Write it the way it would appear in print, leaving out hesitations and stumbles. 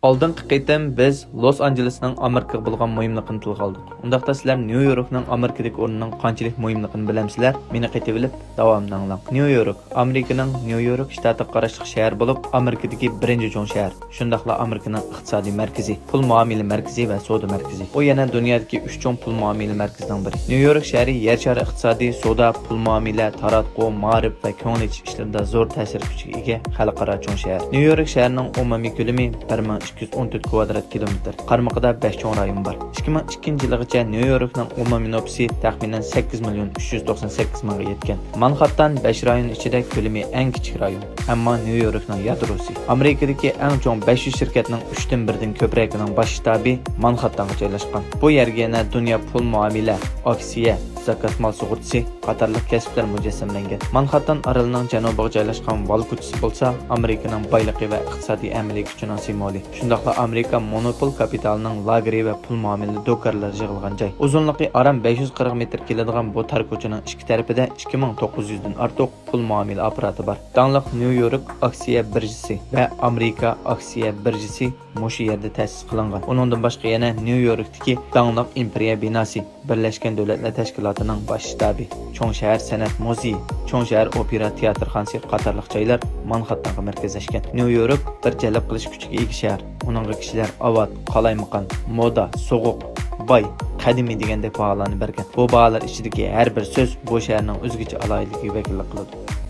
Oldingi qitim biz Los Anjelesning Amerikaga bo'lgan muhimligini tilga oldik. Undaqda sizlar New Yorkning Amerikadagi o'rnining qanchalik muhimligini bilamsizlar? Meni qaytib bilib davomini anglang. New York Amerikaning New York shtatiga qarashli shahar bo'lib, Amerikadagi birinchi cho'ng shahar. Shundaqla Amerikaning iqtisodiy markazi, pul muomala markazi va savdo markazi. U yana dunyodagi 3 cho'ng pul muomala markazidan biri. New York shahri yer shari iqtisodiy, savdo, pul muomala, taratqu, ma'rif va ko'ngil ishlarida zo'r ta'sir kuchiga ega xalqaro cho'ng shahar. New York shahrining umumiy ko'lami 1214 kvadrat kilometr. Qarmoqida 5 cho'ng rayon bor. 2002-yilgacha New Yorkning umumiy nüfusi taxminan 8,398,000 ga yetgan. Manhattan 5 rayon ichida ko'lami eng kichik rayon. Ammo New Yorkning yadrosi Amerikadagi eng cho'ng 500 shirkatning 3dan 1dan ko'proqining bosh shtabi Manhattanga joylashgan. Bu yerga yana dunyo pul muomala, aksiya, zakat mal sug'urtasi qatorliq kasblar mujassamlangan. Manhattan orolining janubiga joylashgan Wall ko'chasi bo'lsa, Amerikaning boyligi va iqtisodiy amaliy kuchining simvoli. Shundaqla Amerika monopol kapitalining lageri va pul muomala do'konlari yig'ilgan joy. Uzunligi aram 540 metr keladigan bu tar ko'chaning ikki tarafida 2900 dan ortiq pul muomala apparati bor. Dangliq New York aksiya birjasi va Amerika aksiya birjasi mushu yerda ta'sis qilingan. Uningdan boshqa yana New Yorkdagi dangliq Imperiya binosi, Birlashgan Davlatlar Tashkilotining bosh shtabi, cho'ng shahar san'at muzeyi, cho'ng shahar opera teatrxonasi qatorliq joylar Manhattanga markazlashgan. New York bir jalb qilish kuchiga ega shahar. Uningga kishilar avvat, qalaymaqon, moda, so'g'uq, boy, qadimiy degandek baholarni bergan. Bu baholar ichidagi har bir so'z bu shaharning o'zgacha aloyiligiga vakillik qiladi.